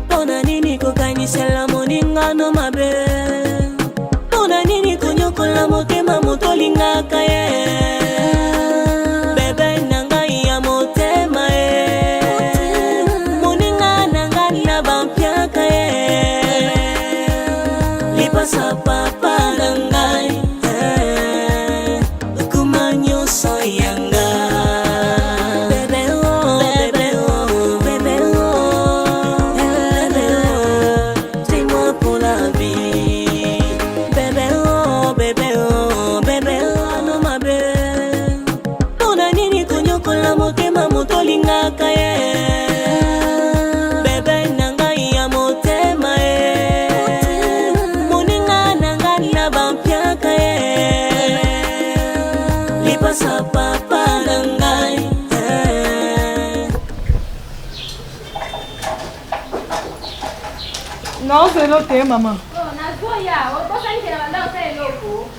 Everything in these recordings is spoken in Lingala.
Pona nini kukanyisela moningano mabe? Pona nini kunyokola motema motolingaka ye? Bebe nangai ya motema ye. Moninga nangai na bampiaka ye. Lipasa papa nangai. Ukumanyo soyanga. Lingaka ye bebe nangai ya motema ye moninga nangai na bampiaka ye lipasa papa nangai non c'est l'autre maman nazoya okosangela banda osala eloko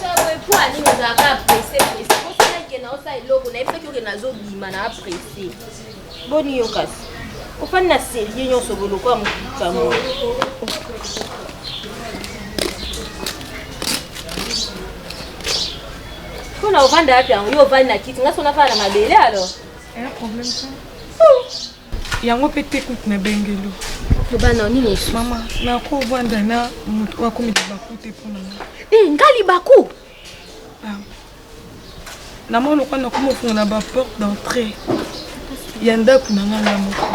sawe nini ozalaka presse na eloko na epeki oke nazobima na apresse boni yo kasi ofani na serie nyonso boloko ya mokamo mpona ovanda yapi yango yo ovandi na kiti ngaso nafala na mabele alors problème ça yango mpe te kutu na bengelo obana nini esu mama nakovanda na moto wakomi libaku te mpona nga libaku na moi lokwa na komo funga ba porte d'entrée ya ndako na nga na moko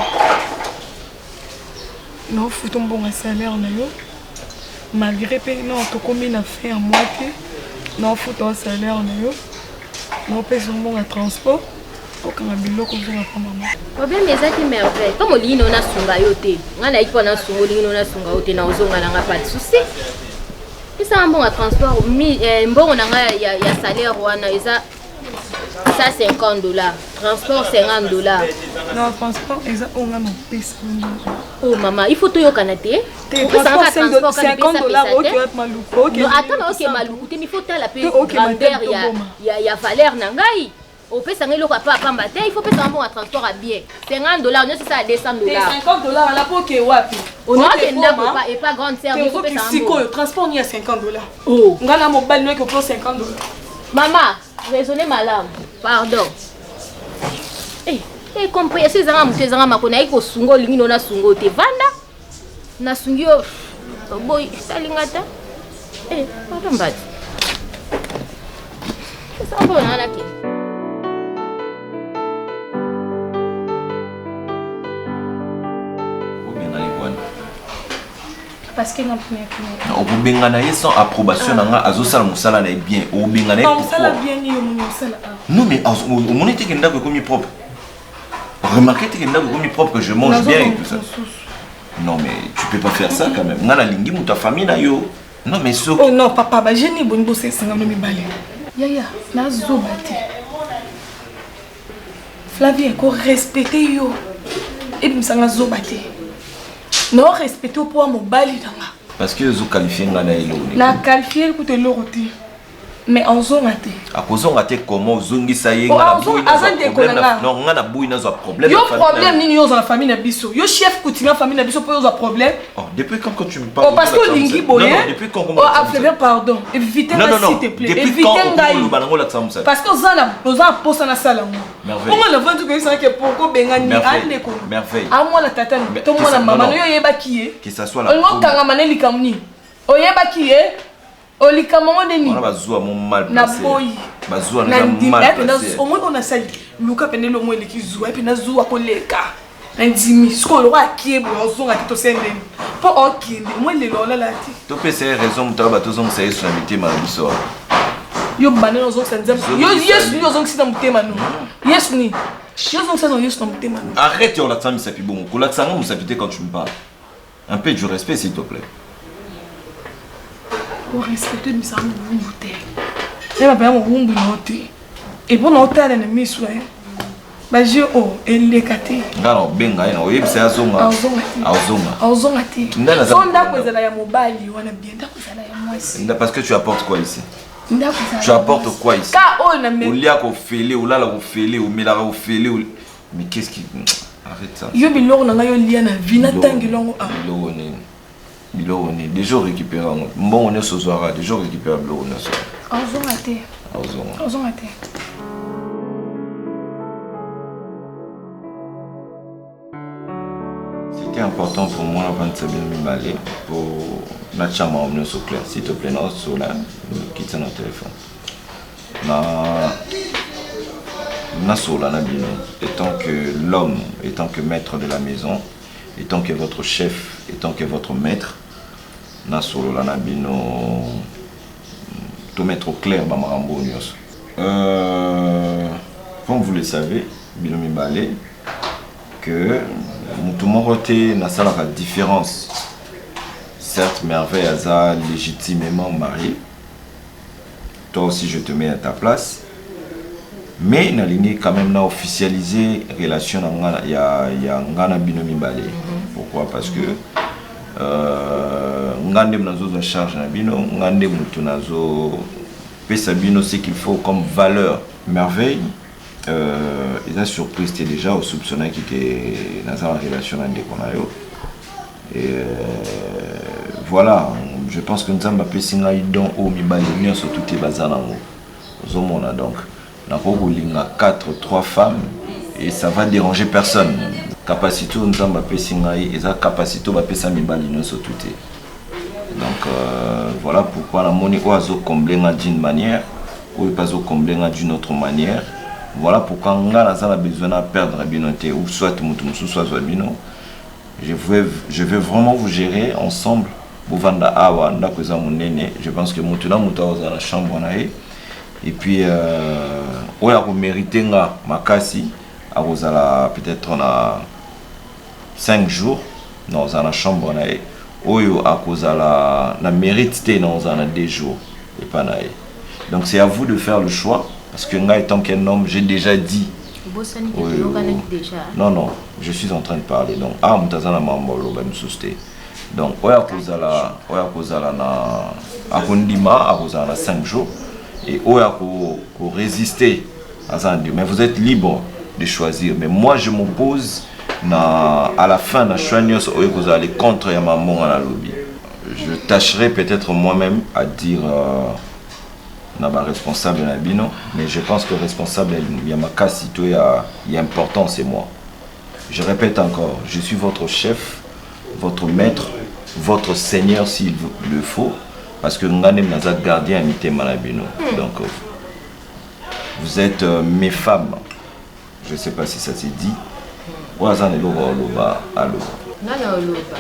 no futo mbonga salaire na yo malgré pe non tokomi na fin ya mois te no futo salaire na yo no pesa mbonga transport okanga biloko zonga pa mama problème ezaki merveille comme olingi na sunga yo te nga na ipo na sunga olingi na sunga yo te na ozonga na nga pas de souci pesa mbonga transport mbongo na nga ya salaire wana eza ça $50, transport $50. Non, transport, ils ont un pèse. Oh maman, il faut tout yo canate. Transport $50, ok. Non, attends, ok maluku, mais il faut la paix grandeur ya valeur nangai. Au pèse ngelo papa pamba te, il faut pèse un bon transport à bien. $50, non c'est ça $200. $50 la pour que wapi. On a et pas grande service, il faut pèse un bon. Transport ni à $50. Oh. Ngana mobile no ko $50. Maman, raisonnez malade. Pardon. Compris, ces gens qui sont makona iko sungo lingino na sungo te vanda. Na sungio boy salingata. Pardon bad. Ça va na laki. Parce que non plus sans approbation nanga azosala musala na bien obengana non musala bien ni musala non mais au monde était kenda ko mi propre remarquez que kenda ko mi propre que je mange bien et tout ça non mais tu peux pas faire ça quand même ngana lingi muta famille na yo non mais so oh non papa ba jeni boni bosé singa no mi balé yaya na zobati Flavie ko respecter yo et bisanga zobati non respecter pour mon bali danga parce que vous qualifiez ngana elo na qualifier pour te loroté mais en zone raté à cause on raté comment zongi ça y est non ngana boui na zo problème yo problème ni yo dans la famille na biso yo chef coutinga famille na biso pour yo problème oh depuis quand tu me parles oh parce que lingi boye non depuis quand oh Flavie pardon évitez s'il te plaît évitez ngai parce que ozana posa na sala ngo on la vendu que ça que pourquoi bengani ande ko merveille à moi la tata to moi la maman yo yeba ki que ça soit la on kanga maneli kamni oyeba ki Olika maman de ni. On va jouer mon mal placé. Na boy. Ba jouer na mal placé. Au moins on a sali. Luka pene lo mo le ki jouer puis na jouer ko leka. Na ndimi sko lo wa ki e bo zonga ki to sende. Po okinde mo le lo la la ti. To pe c'est raison mutaba ba to zonga sai sur invité ma biso. Yo bané no zonga sanzem. Yo yes yo zonga sita mutema no. Yes ni. Yo zonga sita yes no mutema no. Arrête on la tsami sapi bon. Ko la tsanga musapité quand tu me parles. Un peu du respect s'il te plaît. Pour respecter mes amis, vous montez. Et ma père m'a dit et pour nous t'as les mis sur bah j'ai oh elle les caté. Non benga ina oyebi c'est azonga. Azonga ti. Sonda ko zala ya mobile wana bien ta ko zala ya mwasi. Parce que tu apportes quoi ici? Tu apportes quoi ici? Oulia ko félé, ou là la ko félé, ou mélara ko félé. Mais qu'est-ce qui... Arrête ça. Yo biloko na yo lia na vina tangilongo a. Biloko ni. Des jours récupérés. Bon on est ce soir, des jours récupérés biloko na so. Ozon até. Ozon até. C'était important pour moi avant de savoir m'emballer pour la chambre en au clair. S'il te plaît, non, sur là, quitte notre téléphone. Étant que l'homme, étant que maître de la maison, étant que votre chef, étant que votre maître, Nasolo la nabino, tout mettre au clair, Bamarambo Nyos. Comme vous le savez, Bilomi Balé, que tout le monde n'a pas de différence. Certes, Merveille a légitimement marié. Toi aussi, je te mets à ta place. Mais na ligne quand même na officialisé relation il y a ngana binomi balé. Pourquoi? Parce que ngande mnazo za charge na bino, ngande mutu nazo pesa bino ce qu'il faut comme valeur. Merveille ils ont surpris déjà au soupçonnant qui était dans la relation avec Konayo. Et voilà, je pense que nous avons pesi ngai don o mi balé surtout tes bazana ngo. Donc a 3 femmes et ça va déranger personne. Capacité nous avons et ça capacité va pesa mi balino surtout. Donc voilà pourquoi la monnaie oiseau combler d'une manière ou pas combler d'une autre manière. Voilà pourquoi on a besoin de perdre binoté ou soit soit bino. Je vais vraiment vous gérer ensemble. Je pense que Moutuna Mouta dans la chambre et puis on a mérité Makasi à peut-être on a 5 jours dans la chambre Oyo à cause la mérité dans 2 jours et pas donc c'est à vous de faire le choix parce que moi étant qu'un homme j'ai déjà dit non je suis en train de parler donc mutazana mambo ba msuste donc oya kozala na akondima akozala 5 jours et oya ko résister mais vous êtes libre de choisir mais moi je m'oppose à la fin na choix oya kozala contre ya maman na lobby. Je tâcherai peut-être moi-même à dire responsable na bino mais je pense que responsable Yamakasi il y a important c'est moi. Je répète encore, je suis votre chef, votre maître, votre seigneur s'il le faut parce que nous sommes gardien amité malabino. Donc vous êtes mes femmes. Je ne sais pas si ça s'est dit. Wazan eloba oloba alo. Nana oloba.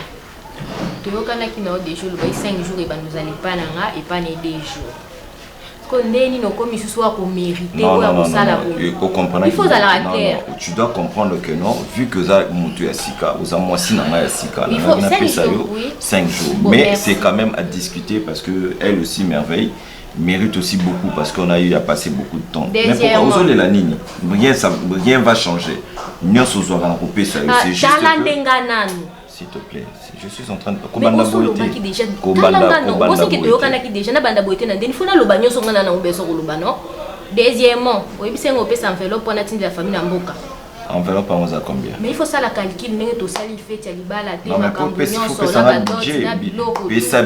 Toyokana ki na des jours, 5 jours et nous allons pas nanga et pas 2 jours. Il faut aller à terre. Tu dois comprendre que non, vu que ça monte à Sika, aux amois à Sika, il faut 5 jours. 5 jours. Bon, mais c'est quand même à discuter parce que elle aussi Merveille mérite aussi beaucoup parce qu'on a eu à passer beaucoup de temps. Mais pourquoi la ligne, rien va changer. Nous sommes en couper ça. C'est juste s'il te plaît, je suis en train de commander déjà deuxièmement, la famille enveloppe à combien? Mais il faut ça la calcul,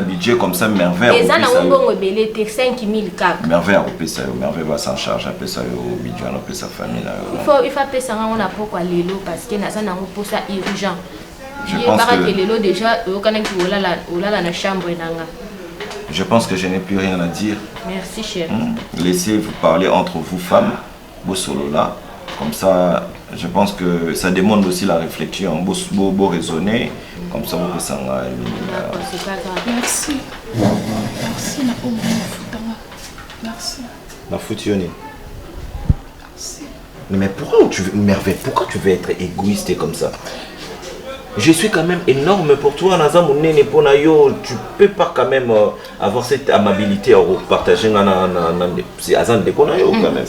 budget comme ça Merveille. Merveille va s'en charger, après ça au budget, après sa famille. Il faut appeler ça on a pourquoi l'élo parce que ça pour ça urgent. Je pense que déjà je pense que je n'ai plus rien à dire. Merci cher. Laissez-vous parler entre vous femmes, beau solo là. Comme ça, je pense que ça demande aussi la réflexion, beau raisonner. Comme ça, vous pouvez d'accord, c'est pas grave. Merci. Merci merci. La foutionnée. Merci. Mais pourquoi tu veux, Merveille, pourquoi tu veux être égoïste comme ça? Je suis quand même énorme pour toi, tu peux pas quand même avoir cette amabilité à partager c'est Azan de Konayo quand même.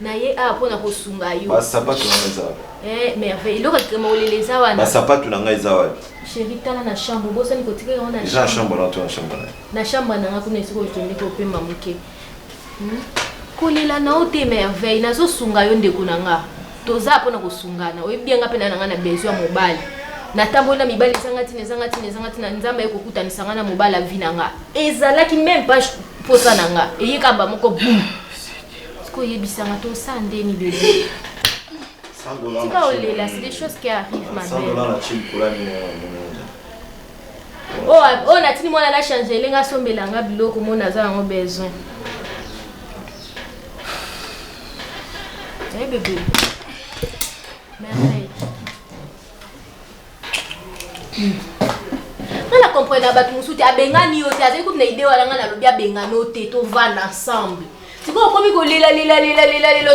Na ye a pona ko sunga yo. Ba sapato na za. Merveille. Lo ka mo lele za wana. Ba sapato na ngai za wa. Chérie tala na chambre bosa ni ko tika yo na. Déjà chambre na to na chambre na. Na chambre na ngako nesiko kende ko pemba muke. Kolela na ote merveille na zo sunga yo ndeko na nga. Toza pona ko sungana. Oyebianga pe na nga na besoin mobile. Na tambola mibali zangati na nzamba yeko kutanisa nga na mobile vina nga. Ezalaki même pas posa na nga. Eyeka ba moko boum. Siko yebisanga to sande ni bébé. C'est des choses qui arrivent, ma belle. Oh, Natini, moi, elle a changé. Elle a sombé la bilo comme on a besoin. Eh, bébé. Merveille. On a compris la bataille. On a bengani au théâtre. Écoute, on a idée où on a bien bengani au théâtre. On va ensemble. C'est quoi comme il lila on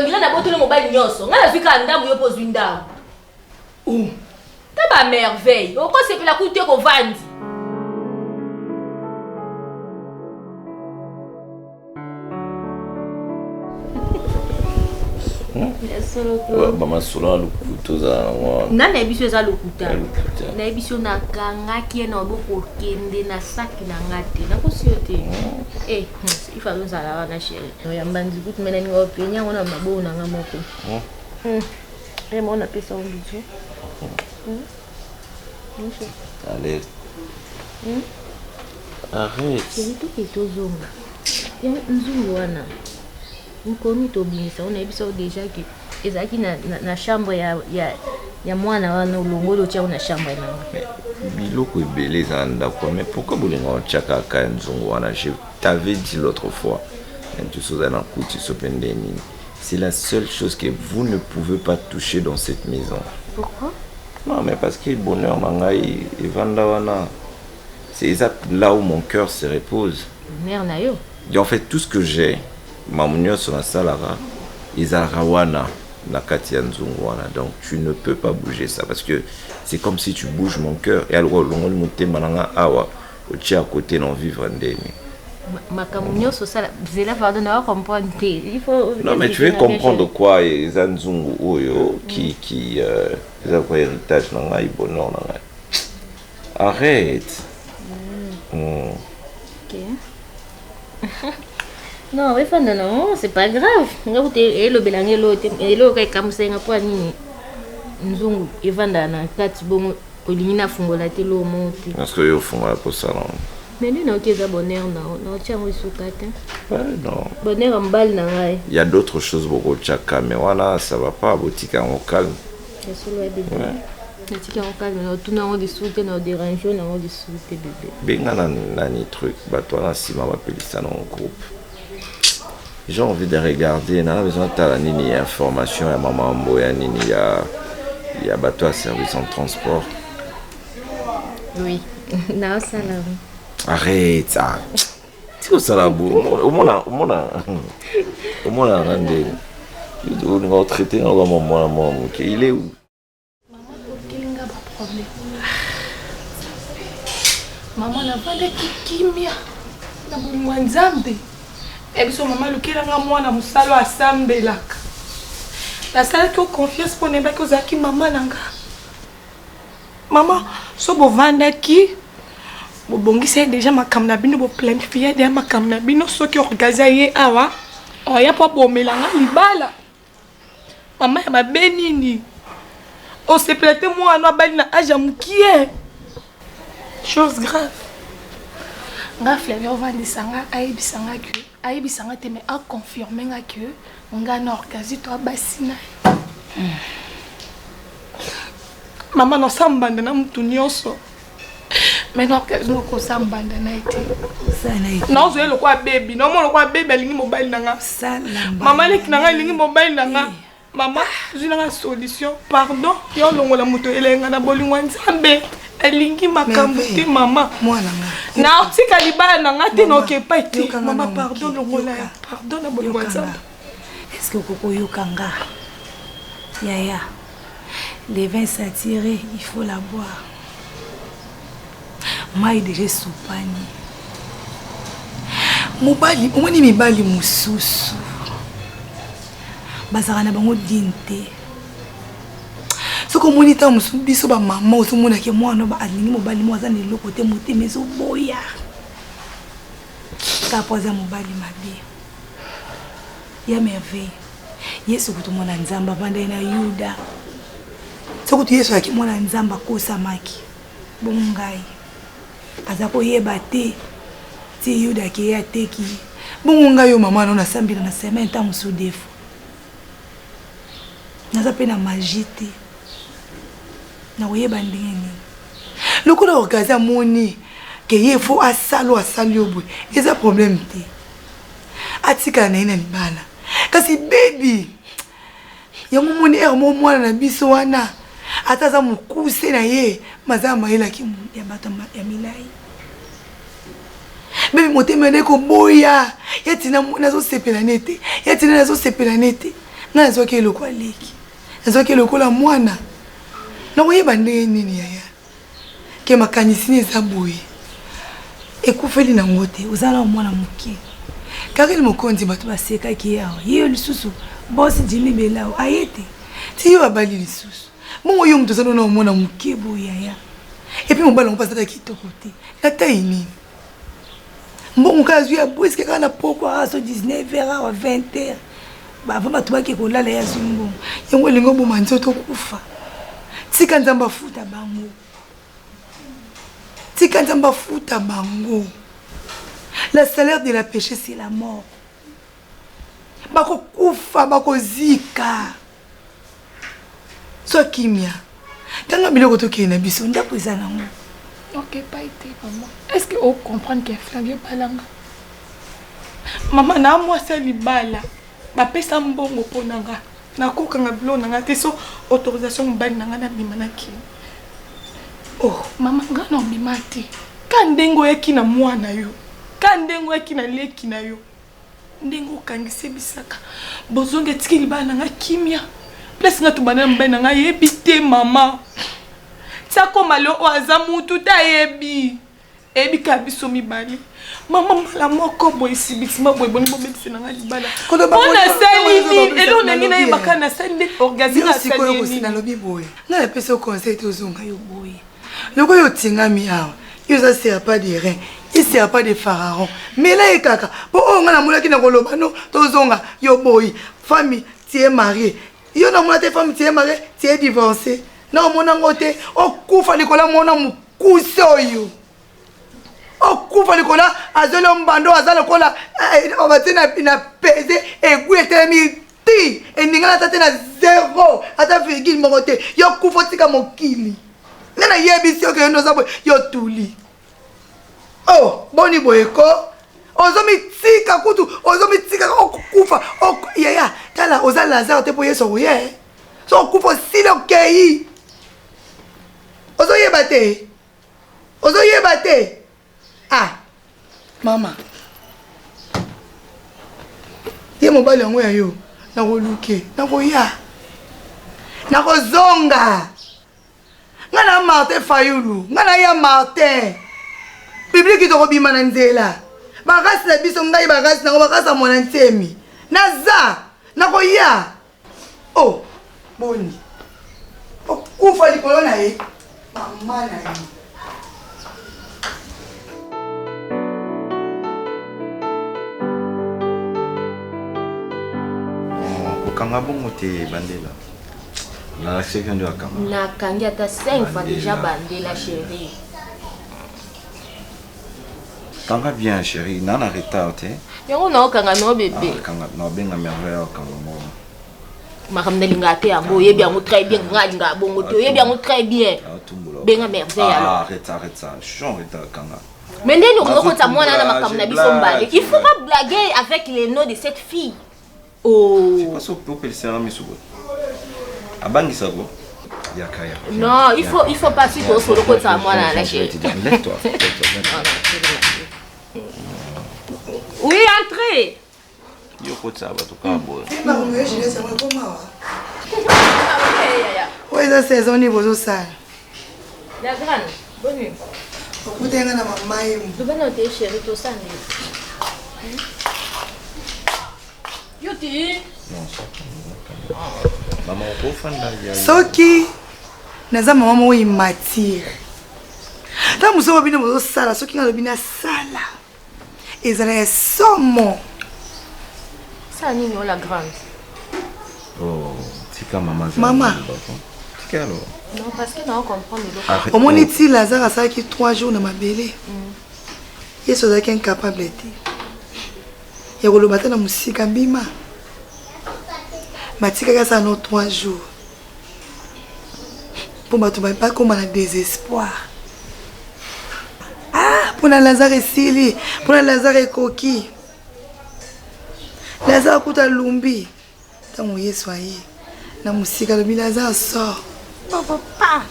dirait na boto le mobile nyonso nga na fika ndamu yo pose ndamu ta ba merveille oko sepela ku te ko vandi Maman solo lokuto za nga na ebiso za lokuta na ebiso na kanga ki na boko kende na saki na ngate na kosiote il faut nous aller na chérie ya mbandi kuti mena ni openya ona mabo na nga moko mona pesa on bijo allez arrête c'est tout qui tozonga ya nzungu wana nkomi tobimisa on ebiso déjà que ezaki na chambre ya mwana wana ulongolo tia na chambre na biloko ebele za ndako mais pourquoi bolinga ochaka ka nzungu wana je t'avais dit l'autre fois c'est la seule chose que vous ne pouvez pas toucher dans cette maison. Pourquoi? Non mais parce que le bonheur mangai et vandawana c'est là où mon cœur se repose. Bonheur na yo. Et en fait tout ce que j'ai mamunyo sur la salara izarawana na katia nzungwana donc tu ne peux pas bouger ça parce que c'est comme si tu bouges mon cœur et alors longo monter mananga awa au tia à côté non vivre ndemi. Makamunyo so ça zela va donner comprendre il faut non mais tu veux comprendre quoi les nzungu oyo qui les quoi héritage nanga ibonor nanga arrête. OK. Non, non, c'est pas grave. Le belange l'autre, et l'autre est comme ça, quoi ni nzungu evanda na kati bongo olingina fungola te lo monte. Est-ce que yo fungola pour ça non? Mais lui na okeza bonheur na tia mo sukata. Non. Bonheur mbal na ngai. Il y a d'autres choses beaucoup chaka mais voilà, ça va pas botika en calme. C'est solo bébé. Ouais. Tika en calme, na tuna on disute na déranger na on disute bébé. Benga na ni truc, ba toi na sima ba pelisa na groupe. J'ai envie de regarder, on a besoin de la nini information à maman Mboya nini il y a bateau à service en transport. Oui. Non, ça là. Arrête ça. C'est ça là au moins rendre. On va traiter on va maman il est où? Maman n'a pas de kimia. Na mwanzambe. Ebiso maman lukelanga mwana musalo asambelaka. La salle qui confiance pour neba ko zaki maman nanga. Maman so bovanda ki bobongisa déjà makamna bino bo planifier déjà makamna bino so ki organiser ye awa. Oya po bomelanga libala. Maman ya mabenini. O se plate moi no bali na aja mukie. Chose grave. Nga Flavio vandisanga aibisanga que aibisanga te mais a confirmer nga que nga na orgazi to basina. Maman no sambanda na mtu nyonso. Mais no orgazi no ko sambanda na ite. Sana ite. Non zo le kwa baby, non mo le kwa baby alingi mobile nanga. Sana. Maman le kinanga alingi mobile nanga. Maman, j'ai une solution. Pardon, yo longola muto elenga na bolingo nzambe. Elingi makambo te maman. Mwana nga. Na tika libala nanga te no ke pa te. Maman pardon longola. Pardon na bolingo nzambe. Est-ce que koko yokanga? Yaya. Les vins s'attirent, il faut la boire. Mai déjà soupani. Mobali, omoni mibali mususu. bazaka na bango dinte. Soko moni ta musu biso ba mama osomona ke mwana ba alingi mobali mo azana le côté motema ezo boya. Ka poza mobali mabe. Ya merveille. Yesu kutumona nzamba banda na Yuda. Soko tu Yesu akimona nzamba kosa maki. Bongai. Azako yeba te. Ti Yuda ke ya teki. Bongai yo mama na sambila na semaine ta musu defo. Naza pe na magie te. Na oyeba ndenge nini lokola okaza moni ke ye fo asali obwe eza problème te atika na ina libala kasi baby yango moni mo mwana na biso wana ataza mukuse na ye maza maela ki ya bato ya milai baby motema ndeko boya yatina nazo sepela nete yatina nazo sepela nete na nazo ke lokwa leki nazo ke lokola mwana na oyeba ndenge nini yaya ke makanisi ni eza boye ekufeli na ngote ozala mwana moke kaka mokonzi bato basekaki yawa ye lisusu bosi Jimmy Belao ayete ti yo abali lisusu bongo yo mutu ozala na mwana moke boye yaya epi mobali ngo pasaka kitoko te natai nini mbongo kazwi ya bosi kaka na poko aso 19h à 20h bava bato bake kolala ya zungu yango lingo boma nzoto kufa tika nzamba futa bango. Tika nzamba futa bango. Le salaire de la péché c'est la mort. Bako kufa, bako zika. So kimia. Tanga biloko toke na biso ndako eza nango. Ok, pas été maman. Est-ce que vous comprenez que Flavio Balanga? Maman na moi ça libala. Ba pesa mbongo ponanga. Nakoka nga bilo nanga te so autorisation mbali nanga na bimanaki. Oh, mama nga na bimati. Ka ndengo yaki na mwana yo. Ka ndengo yaki na leki na yo. Ndengo kangise bisaka. Bozonge tiki libala nanga kimia. Place nga tubana mbali nanga yebite mama. Tsako malo oaza mutu ta yebi. Ebi kabiso mibali. Mama mala moko boy sibitima boy boni bobetise nanga libala. On a sali et on a ngina yebaka na sali organiser sali. Siko yo sina lobi boy. Na la pesa conseil to zonga yo boy. Loko yo tingami awa. Yo ça sert pas de rein. Il sert pas de pharaon. Mais là ekaka. Po on na mulaki na koloba no to zonga yo boy. Famille tu es marié. Yo na mulate famille tu es marié, tu es divorcé. Na mona ngote o kufa likola mona mukuso yo. Okufa likola azolo mbando azala kola obatina na pese egwete miti eningala tate na 0 ata virgule mokote yo kufa tika mokili nana yebisi oke ndo sabo yo tuli oh boni boyeko ozomi tika kutu ozomi tika okufa yaya tala ozala Lazare te po yeso ye so okufa sile okei ozoyeba te ah, mama. Ye mobali yango ya yo, nako luke, nako ya. Nako zonga. Ngana Martin Fayulu, ngana ya Martin. Bibli ki toko bima na nzela. Bakasi na biso ngai bakasi nako bakasa mona ntemi. Naza, nako ya. Oh, boni. Okufa likolo na ye. Mama na ye. Kanga bongo te bandela. La seconde de kanga. Na kanga ta 5 fois déjà bandela chérie. Kanga bien chérie, nana retard te. Yango na kanga no bébé. Kanga no benga merveille kanga mo. Makamna linga te yango yebi yango très bien ngalinga bongo te yebi yango très bien. Benga merveille alors. Arrête ça. Je suis en retard kanga. Mais ndeni okota mwana na makamna biso mbale. Il faut pas blaguer avec les noms de cette fille. Oh. C'est pas ça pour penser à mes sous. Abangi sago. Yakaya. Non, il faut pas suite au solo côté à moi là chérie. Lève-toi. Oui, entrez. Yo côté ça va tout cas boy. Ba mo je laisse moi comment wa. Ouais, ça saison ni bozo ça. La grande. Bonne nuit. Vous tenga na mama yemu. Tu vas noter chérie tout ça. Yo Maman, au fond, soki naza maman mo immature ta muso bino bozo sala soki ngalo bina sala ezala ya somo ça nini la grande oh tika maman tika alors non parce que non comprendre au moni ti Lazare asalaki 3 jours na mabele yeso azalaki incapable te ya koloba te na mosika mbima matikaki asala no 3 jours pour bato bakoma na désespoir mpona Lazare esili mpona Lazare ekoki Lazare akuta lumbi ntango yesu aye na mosika alobi Lazare sort papa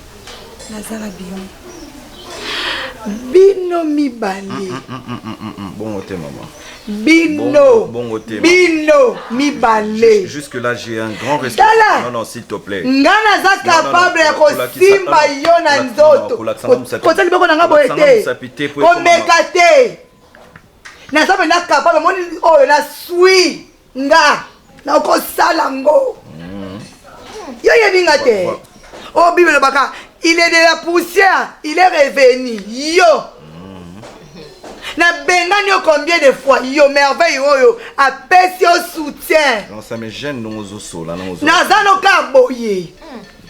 Lazare abimi bino mibale bon côté maman bino bino mibale jusque là j'ai un grand respect non s'il te plaît nga naza capable ya kosimba yo na nzoto kota liboko na nga boye te komeka te naza mpe na capable moni oyo naswi nga nakosala ngo yo yebinga te o bible lobaka il est de la poussière il est revenu yo na bengani yo combien de fois yo merveille oyo apesi yo soutien non ça me gêne non sola non naza no ka boye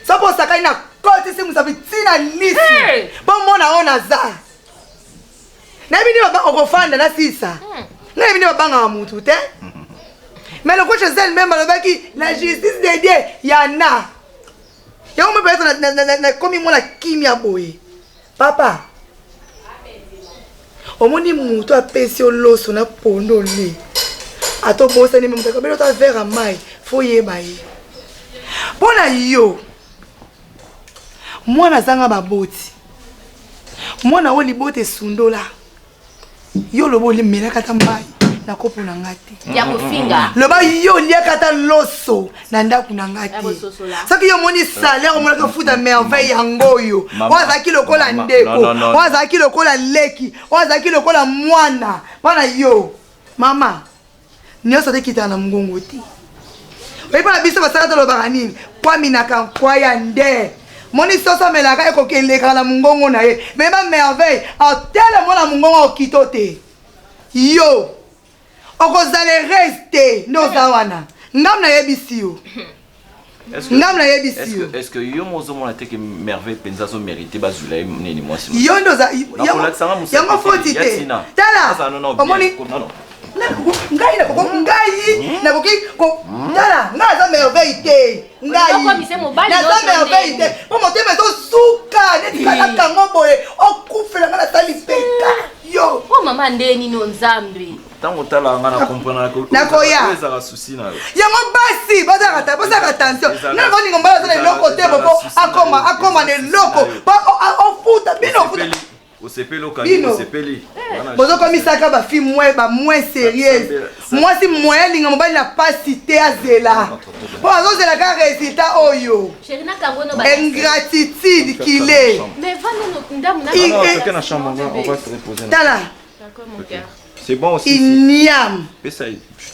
sapo sakani na koti si musabi tina lisi bo mona ona za na bini baba okofanda na sisa na bini baba nga mutu te mais le coach Zel même alobaki la justice de Dieu yana ya on me peut na komi mona kimia boye papa omoni mutu apesi oloso na pondo le atobosani me mutaka belo ta verre mai fo yeba ye pona yo mwana zanga baboti mwana o libote sundola yo lobo le melaka tambai na kopo na ngati ya kofinga loba yo liaka ta loso na ndaku na ngati soki yo moni salaire mona ka futa merveille yangoyo wazaki lokola ndeko wazaki lokola leki wazaki lokola mwana bana yo mama nyoso te kita na mgongo ti oyipa biso basala to lobaka nini kwa minaka kwa ya nde moni soso melaka ekokeleka na mgongo na ye mema merveille atele mona mgongo okito te yo okozale reste ndoza wana ngam na yebisi yo ngam na yebisi yo est-ce que yo mozo mona te que merveille penza so mériter bazula nini moi si yo ndoza yango foti te tala omoni ngai na koko ngai na koki ko tala ngai za merveille te ngai na merveille te po motema zo suka neti kala kango boye okufela ngala tali peka yo po mama ndeni no nzambe tango tala ngana comprendre ko nakoya ezaka souci na yango basi bazaka attention na ngoni ngombala za loko te bobo akoma ne loko ba ofuta bino futa osepeli okani osepeli bozo komisaka ba fille moins sérieuse moi si moyen linga mobali na pasi te azela po azozela ka résultat oyo ingratitude qu'il est mais vanno na chambre on va se reposer tala c'est bon aussi inyam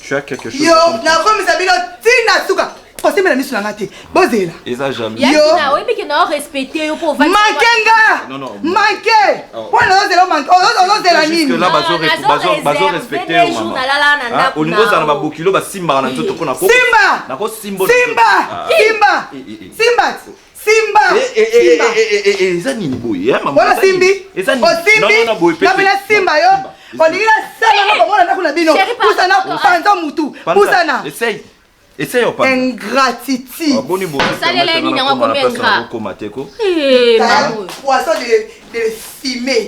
tu as quelque chose yo na komisa bino tina suka kosemela misu na ngati bozela eza jamais yo na oyebi ke na respecter yo pour vendre mankenga manke pona ozela manke ozela nini jusque là bazo respecter yo mama olingo za na babukilo basimba na nzoto pona ko simba nako simba eza nini boye mama wala simbi na simba yo olingira sala na komona na kuna bino pusana kufanza mutu pusana essaye au pas ingratitude boni bo salele ni ngwa komenga ko mateko poisson de fumer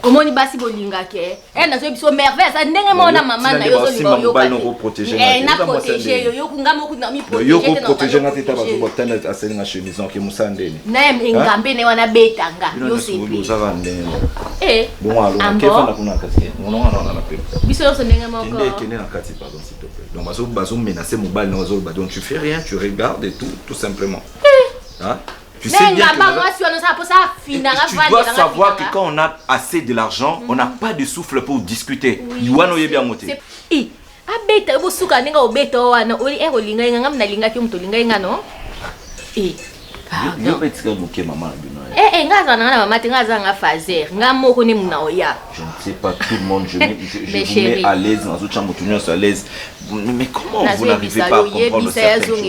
omoni basi bolinga ke na so biso merveille ça ndenge mona mama na yo zo linga yo ba no protéger na protéger yo kungama ku na mi protéger yo ko protéger na teta bazo botana aseli na chemise ke musandeni na ngambe ne wana betanga yo sepi bon alors kefa na kuna kasi mononga na pe biso yo so ndenge moko kene na kati pardon s'il te plaît donc bazo menacer mobile na zo ba donc tu fais rien tu regardes et tout simplement hein. Tu sais bien que tu dois savoir que quand on a assez de l'argent, on n'a pas de souffle pour discuter. abeta bosuka ninga obeta wana oli erolinga inga ngamna linga ki mtu linga inga no yo betika muke maman bino ngaza na mama tingaza nga fazer nga moko ni mna oya je ne sais pas tout le monde je vous mets à l'aise dans autre chambre tout le monde à l'aise mais comment vous n'arrivez pas à comprendre certaines choses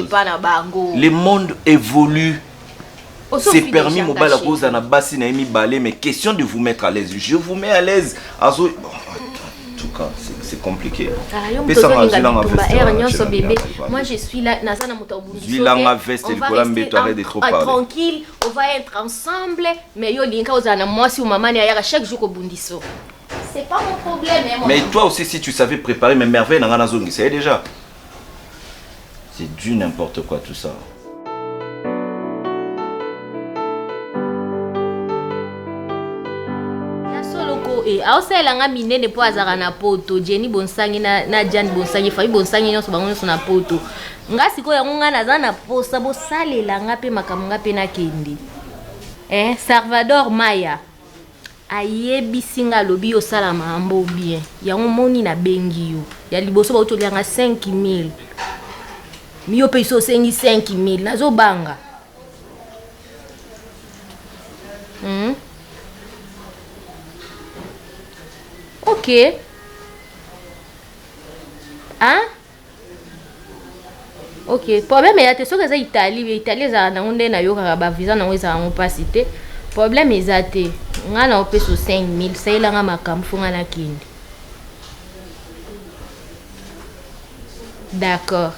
le monde évolue. C'est permis mobile à cause d'un bassin na emi balé mais question de vous mettre à l'aise je vous mets à l'aise en tout cas c'est compliqué moi je suis là nazana motabundu tranquille on va être ensemble mais yo linka ozana moi si maman ya chaque jour au bundiso c'est pas mon problème mais toi aussi si tu savais préparer mes merveilles na ngana zongi c'est déjà c'est du n'importe quoi tout ça. Aosela nga minene po azaka na poto Jenny Bonsangi na Jan Bonsangi fa Bonsangi nyonso bango nyonso na poto nga siko yango nga naza na posa bosalela nga pe makambo nga pe na kendi Salvador Maya ayebisi nga lobi osala mambo bien yango moni na bengi yo ya liboso ba utolianga 5000 miyo pe so sengi 5000 nazo banga ok. Hein? Ok. Problème est là, c'est que Italie, Italie ça na onde na yo ka ba visa na weza ngo pasité. Problème est là te. Nga na opé so 5000, ça ila nga makamfu funga na kindi. D'accord.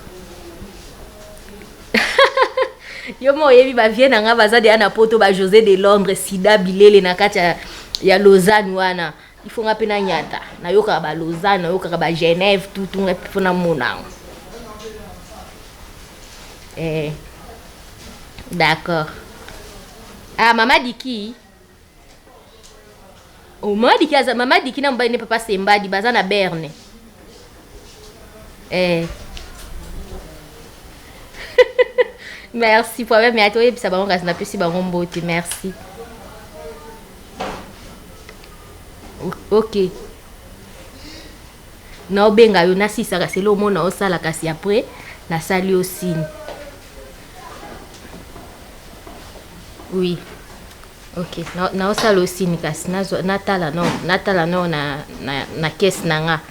Yo mo yebi ba vie na nga bazade ana poto ba José de Londres sida bilele na kati ya Lausanne wana. Il faut nga pena nyata na yoka ba Lausanne na yoka ba Genève tout nga pona mona d'accord mama diki mama diki na mbane papa Sembadi baza na Berne merci pour mais atoye bisa bango kasi na pesi bango mbote merci. Ok. Na obenga yo na sisa kasi lo mona osala kasi après na sali aussi. Oui. Ok. Na osala aussi ni kasi na tala no na caisse nanga.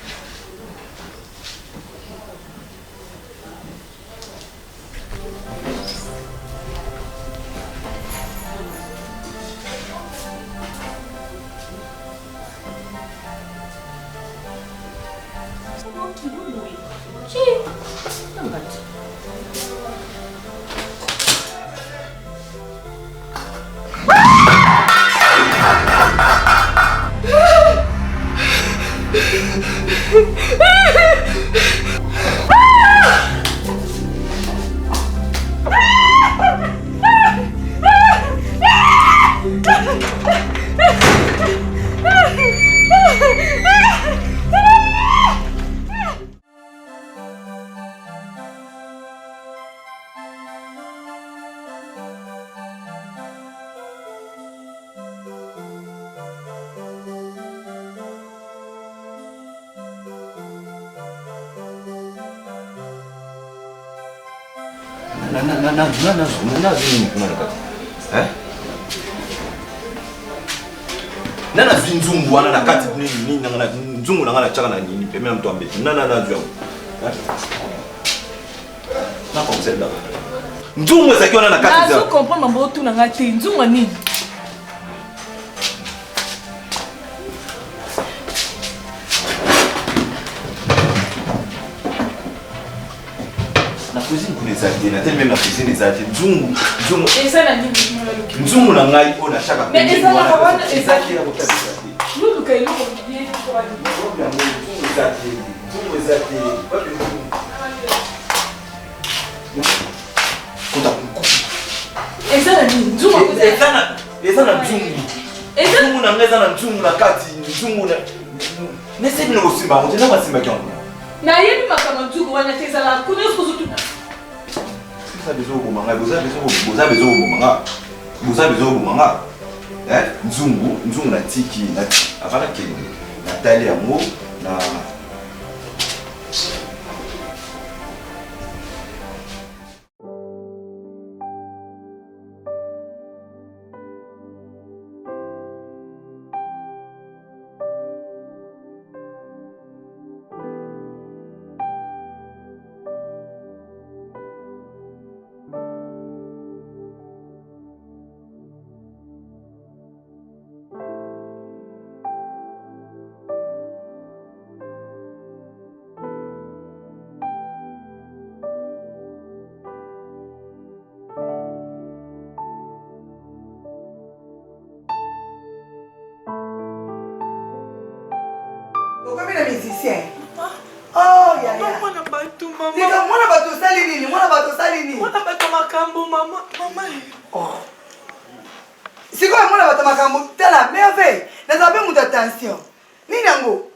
Nana zinzungu wana na kati nini na nzungu na ngana chaka na nini pe mena mtu ambeti nana nzungu na conseil là nzungu za kiona na kati za je comprends mambo tu na ngati nzungu nini na cuisine pour les artistes, na même la cuisine des artistes. Nzungu et ça na nini nzungu na ngai ona chaka mais et ça la wana et ça qui la bota nous kailo ko bien ko ali nzungu ezati kota kuku et ça na nini nzungu eza na nzungu na ngai eza na nzungu na kati nzungu na nese bino kosimba ngo tena basimba kyango na yebi makama nzungu wana tezala kuna sozo tuna ça besoin au manga boza besoin au manga nzungu na tiki na afala ke na tali yango na musicien. Oh, ya ya. Mwana bato mama. Nika mwana bato sali nini? Mwana bato sali nini? Mwana bato makambo mama. Mama. Oh. Siko mwana bato makambo tala merveille. Nazabe muta attention. Nini yango?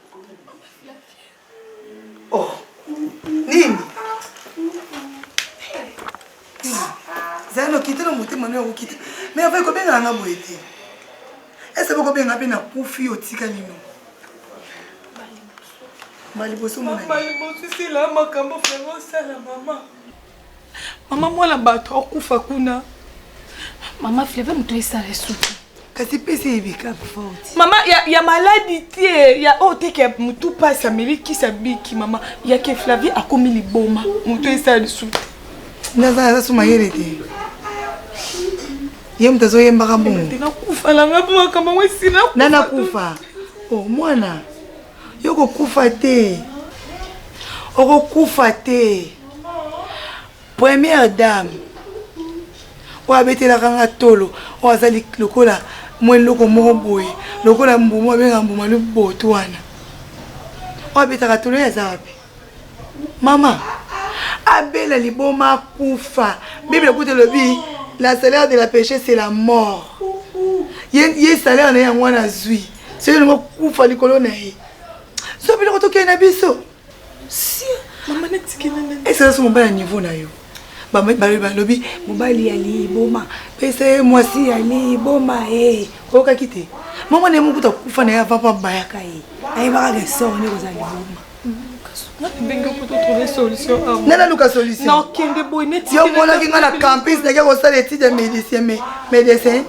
Oh. Nini? Zano kitelo motema na okita. Merveille ko benga nga boete. Est-ce que ko benga pe na kufi otika nino? Maliboso mwana. Maliboso c'est la makambo frère sala mama. Mama mwana bato akufa kuna. Mama Fleve muto esala suki. Kasi pesi ibika faute. Mama ya maladie tie ya oteke mutu pasa meliki sabiki mama ya ke Flavie akomi liboma muto esala suki. Naza suma yerete. Yem tazo yemba kabungu. Tena kufa la ngapa kama wesina. Nana kufa. Oh mwana. Yoko kufa te. Oko kufa te. Première dame. Wa betela kanga tolo. Wa zali lokola mwen loko moko boye. Lokola mbuma benga mbuma lu botu wana. Wa betaka tolo ya zapi. Mama. Abela liboma kufa. Bible écoute le bi. La salaire de la péché c'est la mort. Yé salaire na yango na zui. C'est le kufa likolo na ye. So bilo ko na biso. Si Mama netiki nene. Et ça son bon niveau na yo. Ba lobi mobali ali boma. Pese moi si ali boma Ko ka kite. Mama ne mukuta kufa na ya papa bayaka ye. Ayi ba ga so ne ko za liboma. Benga pour trouver solution. Nana luka solution. Non, kende boy netiki. Yo mona kinga na campus na ko sala étude de médecin.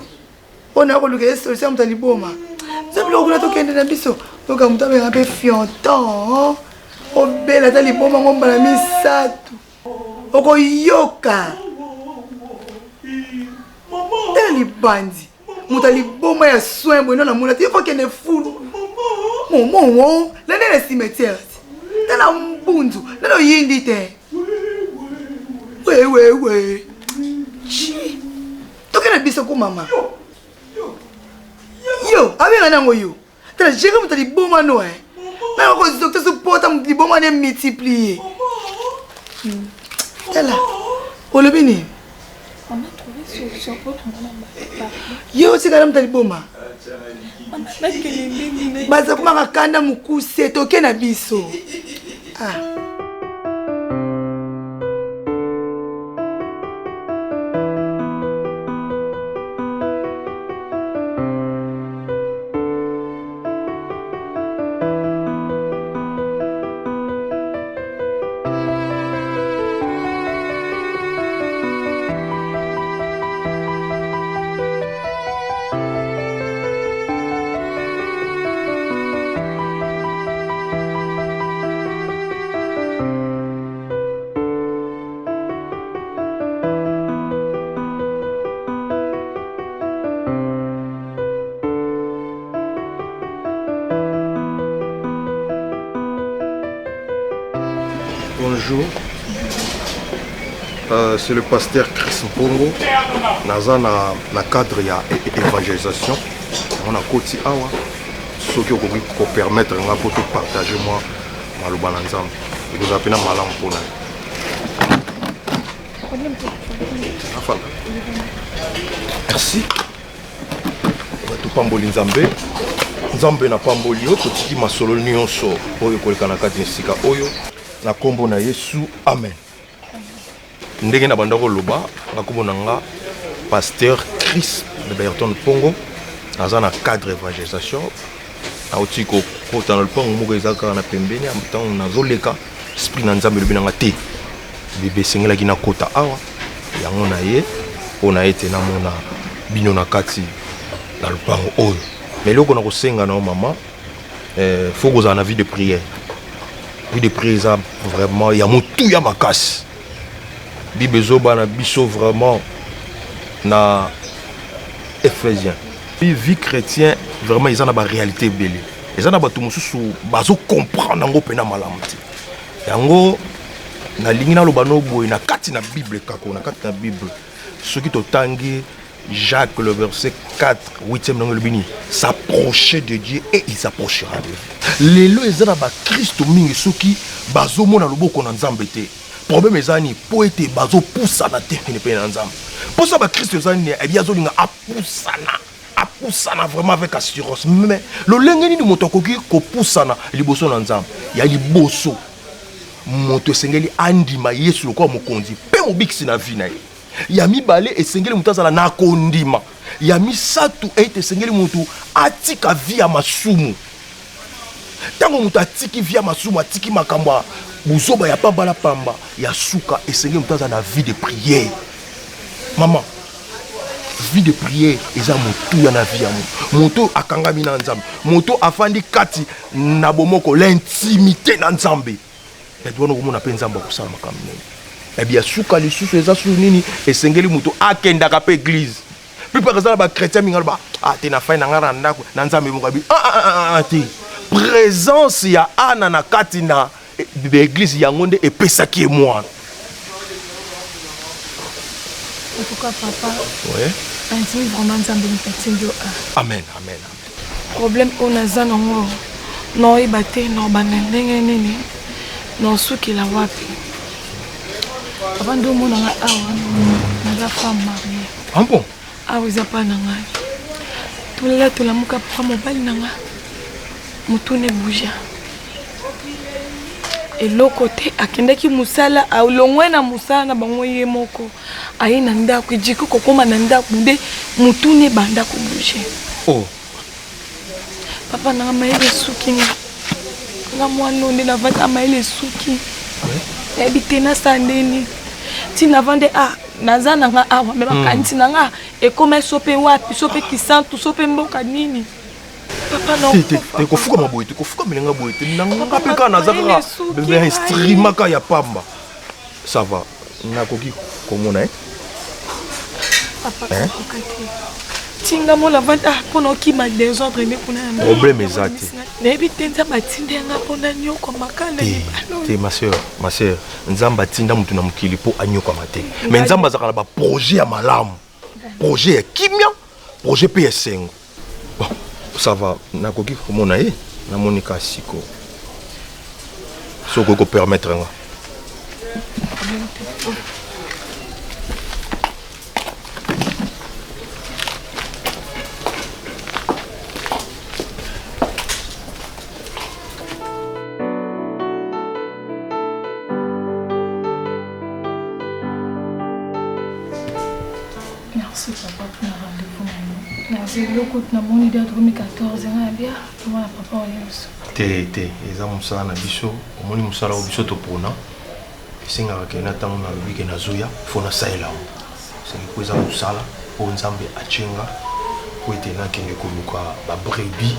On a ko luka solution mta liboma. So bilo ko to kende na biso. To ka mta be ngabe fionton. O bela ta liboma ngomba na misatu. Oko yoka. Teli bandi. Muta liboma ya soin bueno na mona. Ti faut que ne fou. Mon, la nene cimetière. Tela mbunzu. Nalo yindi te. We. Chi. Toke na biso ko mama. Yo, avec nango yo. Tela jere muta liboma no Na ko docteur supporta muta liboma ne multiplier. Tela. Olobini. On a trouvé solution pour ton maman. Yo tika muta liboma. Mama nakende Baza kuma kanda mukuse toke na biso. Ah. Bonjour, c'est le pasteur Chris Mpongo. Naza na cadre ya évangélisation. On a côté awa. Ce qui peut permettre de partager moi maloba na nzambe. Vous appelez malam pona. Merci. Tu pamboli nzambe. Nzambe na pamboli yo totiki masolo nyonso oyo koleka na kati sika oyo. Na kombo na Yesu, amen. Ndenge na bandako loba, na kombo na nga pasteur Chris de Berton Pongo, naza na cadre évangélisation. Na otiko kota na lupango moko ezaka na pembeni ya mtango nazoleka esprit na nzambe lobi nanga te. Bebe sengela kina kota awa yango na ye pona ete na mona bino na kati na lupango oyo. Mais loko na kosenga na mama faut que na vie de prière. Vie de prière vraiment ya mutu ya makasi. Bible zoba na biso vraiment na Ephésiens. Vie chrétien vraiment ils en a ba réalité belé. Ils en a ba tout mususu bazo comprendre ngo pena malamu te. Yango na lingi na lobano boy na kati na Bible kako na kati na Bible. Ce qui totangi Jacques, le verset 4, 8e dans le béni, s'approcher de Dieu et il s'approchera de vous. Lelo ezana ba Christ mingi soki bazo mona loboko na nzambe te. Problème ezani po ete bazo poussana te ne pe na nzambe. Pour ça ba Christ ezani e biazo linga apoussana vraiment avec assurance. Mais le lengeni ni moto koki ko poussana liboso na nzambe. Ya liboso moto sengeli andima Yesu lokwa mokonzi pe mobikisi na vie na ye. Ya mibale esengeli mutu azala na kondima. Ya misatu ete esengeli mutu atika via masumu. Tango mutu atiki via masumu atiki makambo buzoba ya pamba la pamba ya suka esengeli mutu azala na vie de prière. Maman, vie de prière eza mutu ya na vie ya mutu. Mutu akangami na nzambe. Mutu afandi kati na bomoko l'intimité na nzambe. Et doit nous na penzamba ko sala makambo. Eh bien, souka les sous les asous nini et sengeli muto akenda ka pe église. Plus par exemple ba chrétien mingal ba te na fay na ngara ndako na nzambe mo kabi te. Présence ya ana na kati na l'église ya ngonde et pesaki moi. En tout cas papa. Ouais. Antimi vraiment nzambe mpetindio. Amen, amen, amen. Problème on a za nango. No ibate no banendenge nini. No suki la wapi. Avant de mon awa, la femme mariée. Ah bon? Ah, vous n'avez pas nanga. Tout là, tout la mouka pour mobile nanga. Moutoune bouger. Et l'autre côté, à Kendaki Moussala, à Longwena Moussala, na bangoye moko. Aïe nanda, que djiko kokoma nanda, boudé, moutoune banda ko bouger. Oh. Papa nanga maïle souki. Nga moi non de la vente à maïle souki. Habité na sandeni. Tina vende naza nanga awa me bakanti nanga e comme sope wapi sope kisantu sope mboka nini papa no te ko fuka maboy te ko fuka melenga boy te nanga pe ka naza ka be streama ka ya pamba ça va na koki komona papa tinga mo la vente pono ki ma désordre ne kuna problème ezati ne bitenza batinde nga pona nyoko makana te ma sœur nzamba tinda mutu na mukili po anyoko mate mais nzamba zakala ba projet ya malamu projet ya kimia projet pe esengo bon ça va na koki komona na monika siko soko ko permettre nga Merci papa pour le rendez-vous. Merci beaucoup de mon idée de 2014 ans bien. Comment la papa est te eza musala na biso omoni musala o biso to pona singa ka na tango na biki na zuya fona saila c'est ko eza musala o nzambe achenga ko etena kenge koluka ba brebis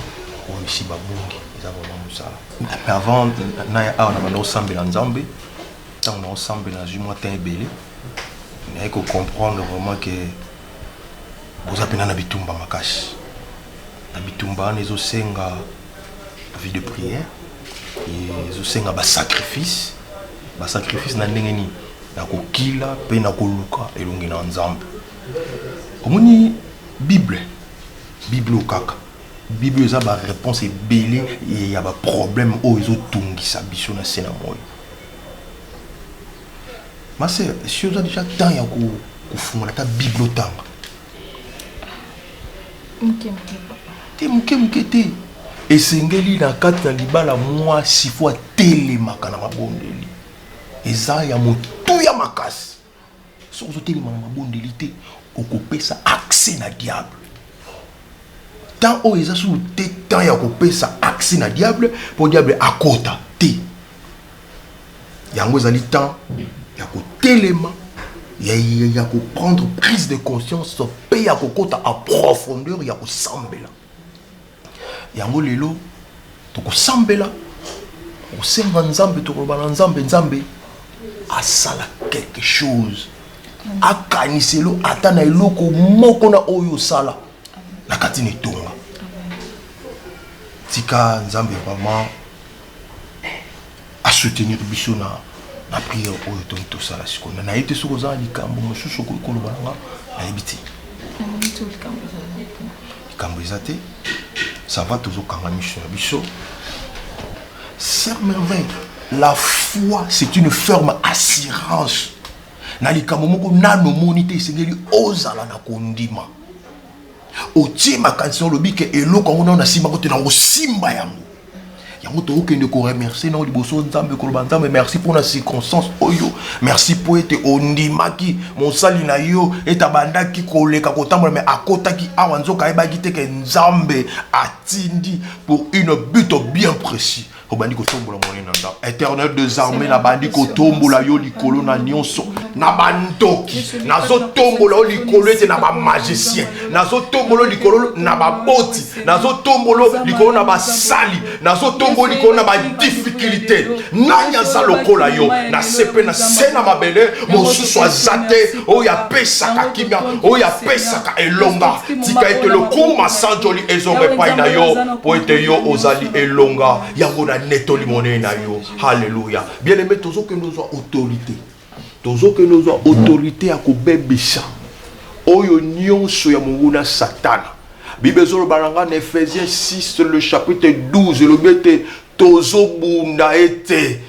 o isi babungi eza vraiment musala mais avant na ya na bando sambela nzambe tango na sambela jumwa tembele na ko comprendre vraiment que vous appelez na bitumba makashi na bitumba nezo senga vie de prière et zo senga ba sacrifice na ndenge ni na kokila pe na koluka elongi na nzambe omoni bible okaka bible eza ba réponse ebele et ya ba problème o ezo tungisa biso na sena moyo ma sœur si vous avez déjà temps ya ko fungola ta bible tanga muke te esengeli na kati na libala mwasi fo atelemaka na mabondeli eza ya motu ya makasi soki ozotelema na mabondeli te okopesa accès na diable tant oyo eza sulu te temps ya kopesa accès na diable mpo diable akota te yango ezali temps ya kotelema ya prendre prise de conscience pe ya kokota en profondeur ya kosambela yango lelo tokosambela kosenga nzambe tokoloba na nzambe asala quelque chose akaniselo ata na eloko moko na oyo osala na kati na etonga tika nzambe vraiment a soutenir biso na prière oyo tongi tosala sikoyo nayebi te soki oza na likambo mosusu okoloba nanga nayebi te Kambrizate, ça va toujours quand même sur Bichot. Sœur merveille, la foi c'est une ferme assurance. Nalika momoko nano monité sengeli ozala na kondima. Otie makansi lobi ke eloko ngona na simba kote na osimba yango. Yango to okende ko remercier na liboso nzambe ko banzambe merci pour la circonstance oyo. Merci pour être ondimaki mosali na yo etabandaki koleka kotambola mais akotaki awa nzoka ebaki te ke nzambe atindi pour une but bien précis. Obandi ko tombola monena nda éternel des armées na bandi ko tombola yo likolo na nyonso na bandoki nazo tombola yo likolo ete na ba magicien nazo tombola likolo na ba boti nazo tombola likolo na ba sali nazo tombola likolo na ba difficulté nanya za lokola yo na sepe na sena mabele mosusu azate o ya pesa kakimia o ya pesa ka elonga tika ete le kuma sanjoli ezonge pa na yo po ete yo ozali elonga yango na netoli monene na yo. Alléluia. Bien aimé, tozo que nous avons autorité. Tozo que nous avons autorité à kobebisa. Oyo nyonso ya munguna satana. Bible zolo balanga en Ephésiens 6 le chapitre 12 le bete tozo bunda ete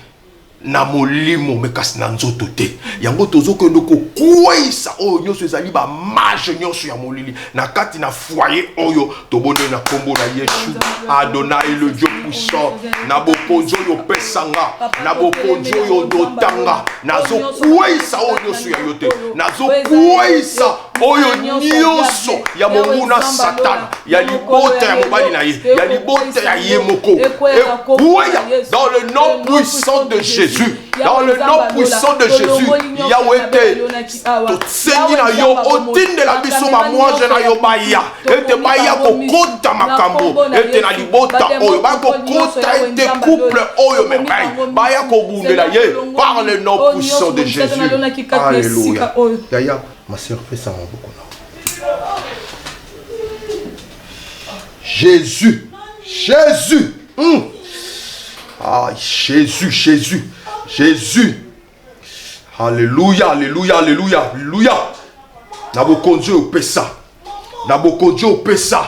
na molimo mekasi na nzoto te yango tozo ke ndoko kwisa oyo nyonso ezali ba mage nyonso ya molili na kati na foyer oyo tobone na kombo na Yesu Adonai le Dieu puissant na bokonzo yo pesanga na bokonzo yo dotanga nazo kwisa oyo nyonso ya yote nazo kwisa oyo nyonso ya monguna satana ya libota ya mobali na ye ya libota ya ye moko et dans le nom puissant de Jésus. Dans le nom puissant de Jésus, Yahweh te tseni na yo otinde la biso ba mwange na yo baya ete baya kokota makambo ete na libota oyo ba kokota ete couple oyo merveille baya kobundela ye par le nom puissant de Jésus. Alléluia. Yaya, ma sœur fait ça beaucoup là. Jésus. Jésus. Ah, Jésus, Jésus. Jésus. Alléluia, alléluia, alléluia, alléluia. Nabokondio opesa. Nabokondio opesa.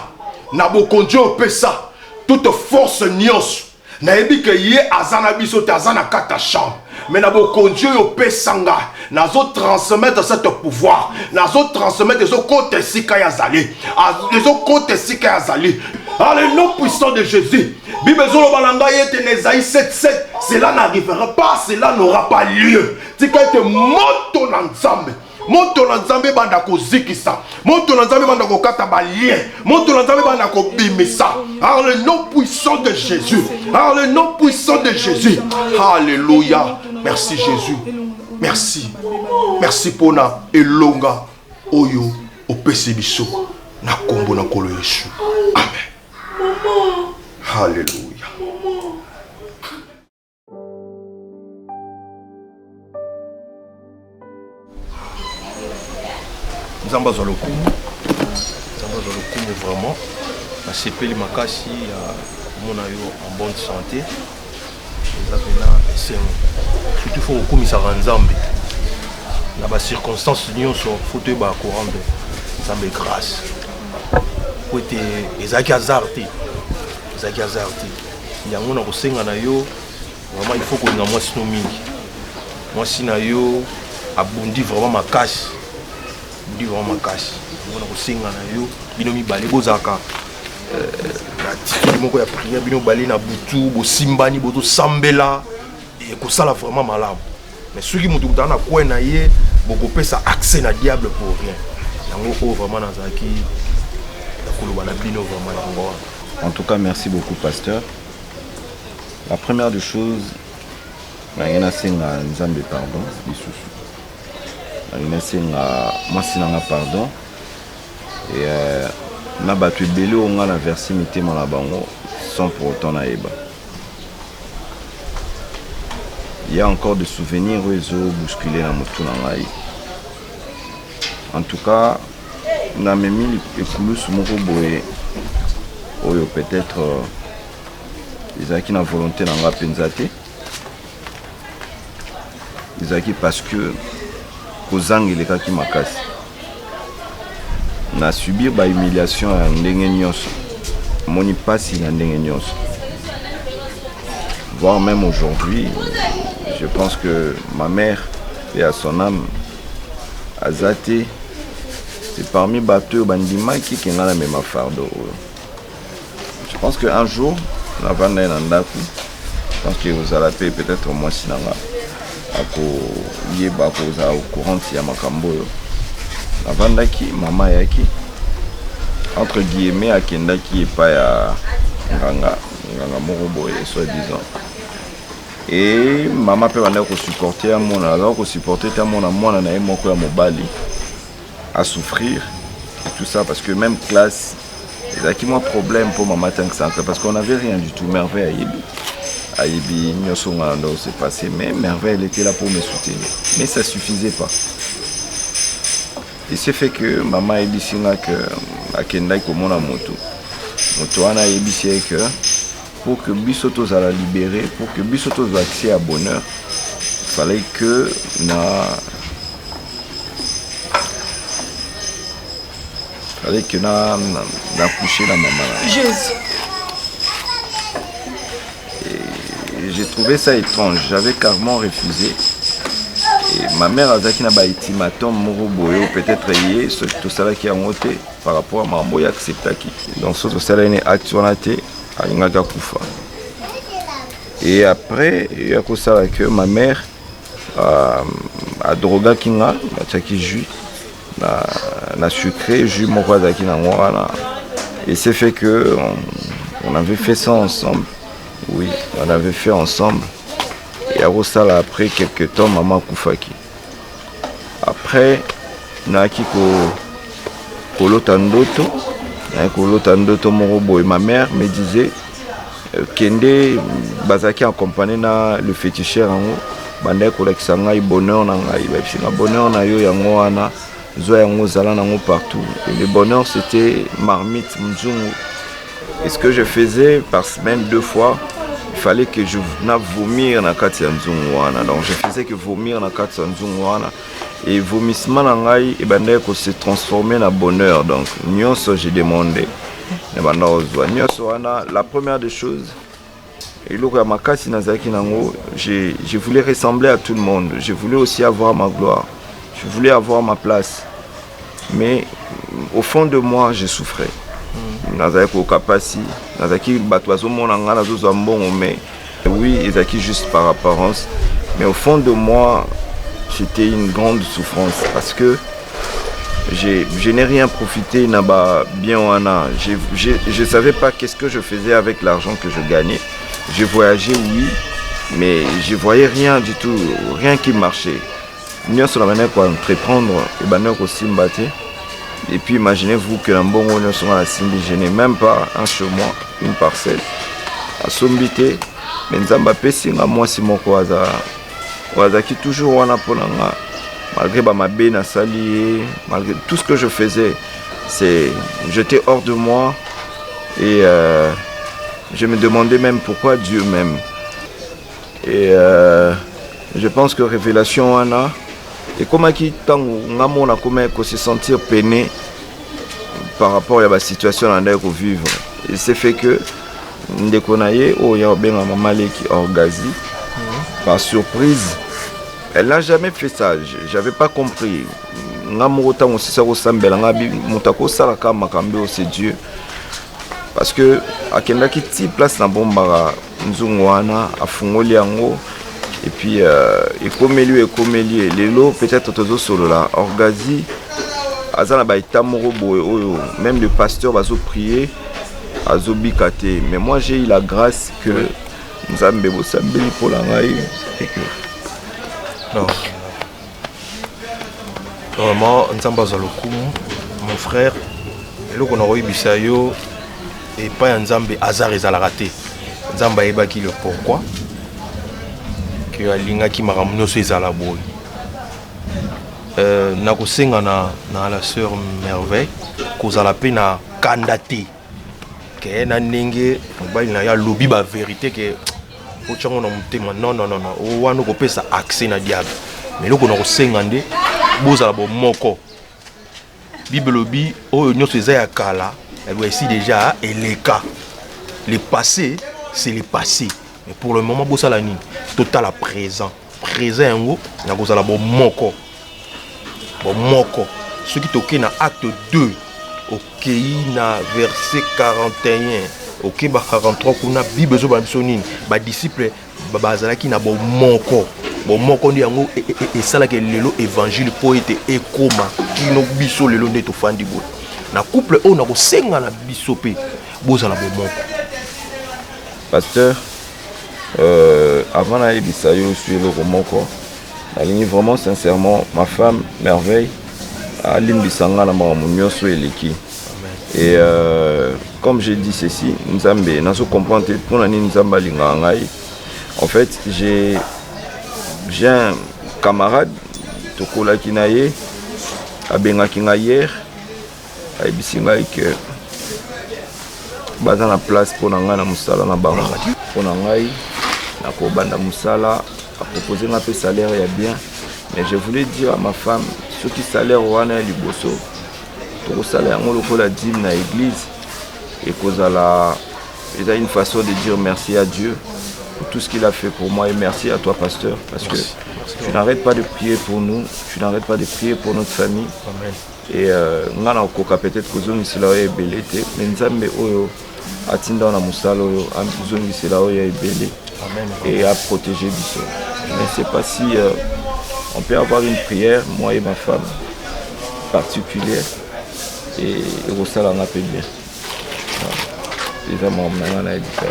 Nabokondio opesa. Toute force nyos. Naebi ke ye azana biso te azana kata chambre. Mais nabokondio opesanga. Nazo transmettre cet pouvoir. Nazo transmettre ce côté sika yazali. Nazo côté sika yazali. Dans le nom puissant de Jésus. Bible zolo balanga yete Nésaïe 7:7. Cela n'arrivera pas, cela n'aura pas lieu. Tika ete moto na nzambe. Moto na nzambe banda ko zikisa. Moto na nzambe banda ko kata ba lien. Moto na nzambe banda ko bimisa. Dans le nom puissant de Jésus. Dans le nom puissant de Jésus. Alléluia. Merci Jésus. Merci. Merci pour na elonga oyo opesi biso na kombo na kolo Yesu. Amen. Alléluia. Nzamba za lokumu vraiment na sepeli makasi ya mona yo en bonne santé eza pena esengo surtout faut okumisaka nzambe na ba circonstances nyonso faut toyeba korendre nzambe grâce po ete ezalaki hasard te yango na kosenga na yo vraiment il faut kolinga mwasi no mingi mwasi na yo abundi vraiment makasi na kosenga na yo bino mibale bozaka attitude moko ya prière bino bale na butu bosimbani bozosambela ekosala vraiment malamu mais soki moto mutana na kwe na ye bokopesa accès na diable pour rien yango oyo vraiment nazalaki nakoloba na bino vraiment yango wana. En tout cas, merci beaucoup, pasteur. La première des choses, je Nzambe pardon. Pardon. Et na batu belé on a la version mité la bango sans pour autant naïba. Il y a encore des souvenirs où ils ont bousculé la moto nangai. En tout cas, na memi ekulu sumoko boye. Oyo peut-être ils ont une volonté dans la penzate. Ils ont parce que Kozang il est qui makasi. na subir ba humiliation ya ndenge nyonso moni pasi na ndenge nyonso voire même aujourd'hui je pense que ma mère et à son âme Azate c'est parmi bateau bandima qui ngala même fardo. Je pense qu'un jour la vanda nandaku je pense que vous allez payer peut-être au moins sinanga ako yeba ko za au courant ya makambo yo la vanda ki mama yaki entre guillemets akenda ki epa ya nganga moko boye soi-disant et maman peut aller supporter à mon alors que supporter à mon na ye moko ya mobali à souffrir et tout ça parce que même classe il y a qui moi problème pour maman tant que ça parce qu'on n'avait rien du tout. Merveille Aïbi Nyosonga s'est passé mais Merveille elle était là pour me soutenir mais ça suffisait pas. Et c'est fait que maman ebisinga que akenda komona moto ana ebisi que pour que Bissoto soit libéré, pour que Bissoto soit accès à bonheur, il fallait que na couché la maman. Jésus. Et j'ai trouvé ça étrange, j'avais carrément refusé. Et ma mère a dit qu'il y a un ultimatum moroboyo peut-être lié tout ça qui a monté par rapport à ma mère accepté. Donc ce ça là est actualité. Et après, il y a que ma mère a drogué kinga, qui jus, na sucré, jus mokwada qui na. Et c'est fait que on avait fait ça ensemble. Oui, on avait fait ensemble. Et après quelques temps, maman Koufaki. Après, na kiko kolotandoto. Ma mère me disait Kende Bazaki accompagné na le féticheur en haut bande kolakisa ngai bonheur na ngai ba bonheur na yo yango wana zo yango zala nango partout et le bonheur c'était marmite mzungu et ce que je faisais par semaine 2 fois il fallait que je na vomir na kati ya mzungu wana donc je faisais que vomir na kati ya mzungu wana et vomissement na ngai et bande ko se transformer na bonheur donc nyonso j'ai demandé la première des choses, je voulais ressembler à tout le monde. Je voulais aussi avoir ma gloire. Je voulais avoir ma place. Mais au fond de moi, je souffrais. Oui, ils acquis juste par apparence. Mais au fond de moi, c'était une grande souffrance parce que je n'ai rien profité bien. Je ne savais pas qu'est-ce que je faisais avec l'argent que je gagnais. Je voyageais, oui, mais je ne voyais rien du tout, rien qui marchait. Nous sommes entreprendre et puis imaginez-vous que je n'ai même pas un chez moi, une parcelle. À Sombité, mais moi c'est mon quoi qui toujours wana ponanga. Malgré ma benne à salier, malgré tout ce que je faisais, j'étais hors de moi et je me demandais même pourquoi Dieu m'aime. Et je pense que révélation Anna et comment qui tant on a comment se sentir peiné par rapport à la situation dans laquelle on vit. Et c'est fait que ndekonaye o ya ben maman qui orgazi par surprise. Elle n'a jamais fait ça, j'avais pas compris. C'est Dieu. Parce que à Kendaki ti place na bombara nzungwana a fungoli yango et puis ekomeli lelo peut-être tozo solo là orgazi azana ba itamoro boye oyo même le pasteur bazo prier azo bikate mais moi j'ai eu la grâce que Nzambe bo sambeli pour la ngai et que non. Normalement, mon frère, le qu'on a eu Bissayo et pas un Zambé hasard et raté. Zamba eba qui le pourquoi que Alinga qui m'a ramené sur la boue. Na kosenga na la sœur Merveille cause la peine à candidater. Que na ninge ba ina ya lobby ba vérité que non, on a ça accès na diable. Mais là, on a 50 bozala bo moko. Bible obi oyo nyonso eza ya kala elle doit ici déjà et les cas le passé c'est le passé mais pour le moment bosala nini total à présent yango na kozala bo moko ce qui toke na acte 2 okei na verset 41 okei ba 43 kuna Bible zo ba biso nini ba disciple bazalaki na bo moko ndi yango esalaki lelo évangile po ete ekoma kino biso lelo nde tofandi boye na couple oyo na kosenga na biso pe bozala bo moko. Pasteur, avant d'ayebisa yo sur le romoko, nalingi vraiment sincèrement ma femme merveille alimbisanga na mama nyonso eleki. Et comme j'ai dit ceci, Nzambe nazo comprendre pour nani Nzamba linga ngai. En fait, j'ai un camarade tokola kinaye abenga kinga hier ayebisi ngai que baza na place pour nanga na musala na bango pour ngai na ko banda musala a proposer un peu salaire ya bien mais je voulais dire à ma femme ce qui salaire wana liboso to salaire yango lokola dîme na église et kozala c'est une façon de dire merci à Dieu pour tout ce qu'il a fait pour moi et merci à toi pasteur parce que tu n'arrêtes pas de prier pour nous, tu n'arrêtes pas de prier pour notre famille. Amen. Et ngana okoka peut-être kozongisela oyo ebele te mais Nzambe oyo atinda na musala oyo azongisela oyo ebele et à protéger biso. Je ne sais pas si on peut avoir une prière moi et ma femme particulière et ekosala nga pe bien. C'est ça mon nana na ebisa.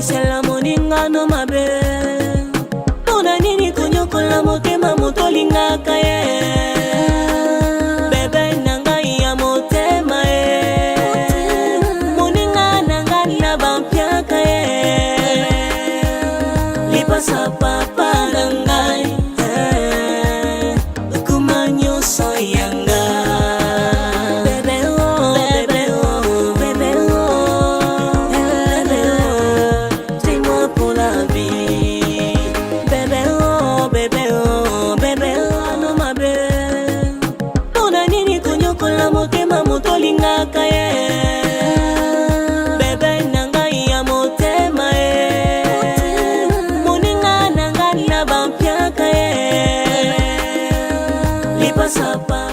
Sela moninga no mabe Pona nini kunyokola motema motolingaka ye Bebe nanga ya motema ye Moninga nanga na bampiaka ye Lipasa papa nangai Ukumanyo so yanga Lingaka ye Bebe nanga ya motema ye Moninga nanga na bampiaka ye Lipasa pa